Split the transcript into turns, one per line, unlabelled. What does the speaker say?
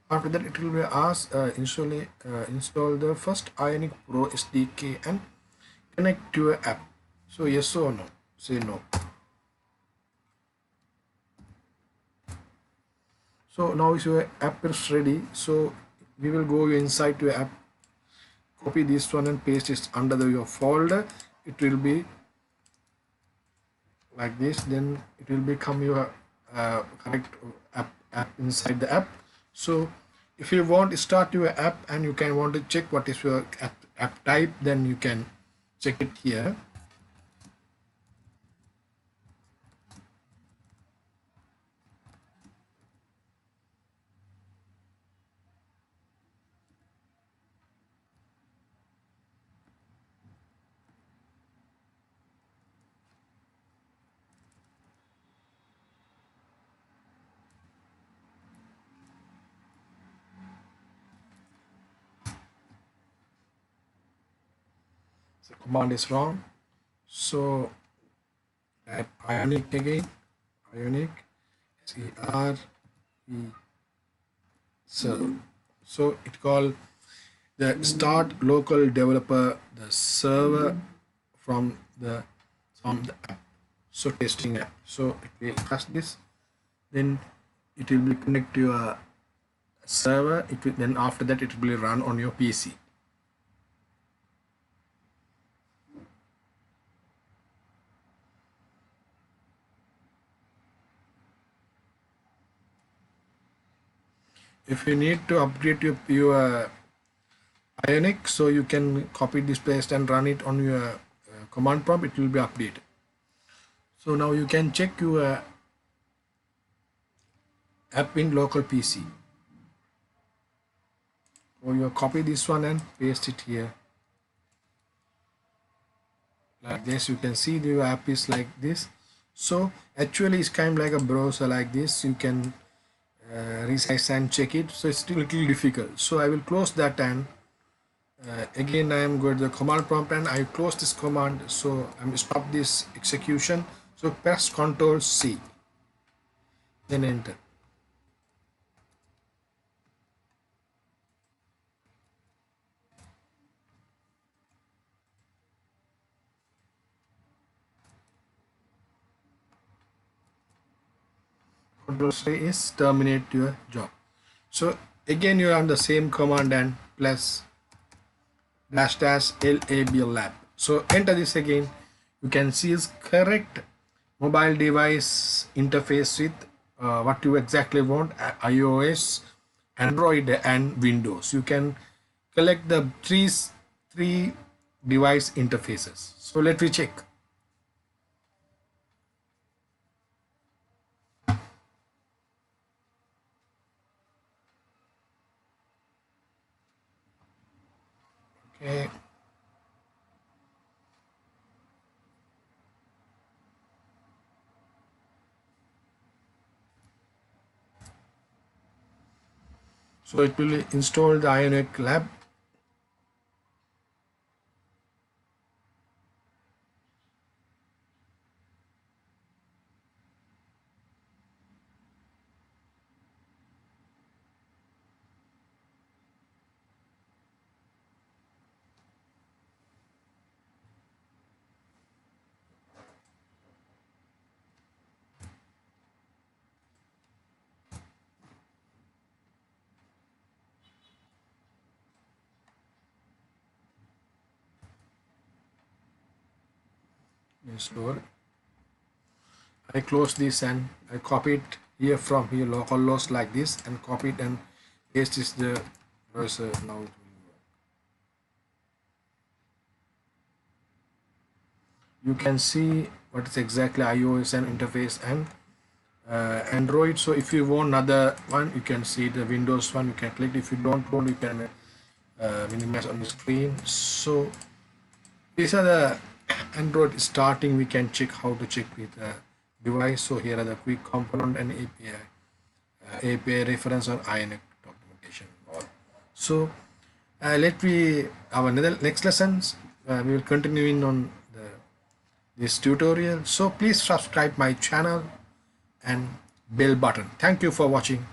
After that, it will be asked install the first Ionic Pro SDK and connect to your app. So yes or no? Say no. So now is your app is ready. So we will go inside to your app, copy this one and paste it under your folder. It will be like this. Then it will become your correct app inside the app. So if you want to start your app and you can want to check what is your app type, then you can check it here. The command is wrong. So type Ionic again. Ionic, C-R-E. So it called the start local developer the server from the app. So testing app. So it will press this. Then it will be connect to a server. It will, then after that it will run on your PC. If you need to upgrade your Ionic, so you can copy this paste and run it on your command prompt. It will be updated. So now you can check your app in local PC. So you copy this one and paste it here. Like this, you can see the app is like this. So actually it's kind of like a browser like this. You can resize and check it. So it's still a little difficult. So I will close that and again I am going to the command prompt and I close this command. So I'm stop this execution. So press Ctrl C, then enter. Ctrl C is terminate your job. So again you run the same command and plus dash dash lab. So enter this again. You can see is correct mobile device interface with what you exactly want, iOS, Android and Windows. You can collect the three device interfaces. So let me check. Okay. So it will install the Ionic lab. Install. I close this and I copy it here from here localhost like this and copy it and paste is the browser now. You can see what is exactly iOS and interface and Android. So if you want another one, you can see the Windows one. You can click. If you don't want, you can minimize on the screen. So these are the Android starting. We can check how to check with the device. So here are the quick component and API reference or Ionic documentation. All. So let we our next lessons. We will continue in on this tutorial. So please subscribe my channel and bell button. Thank you for watching.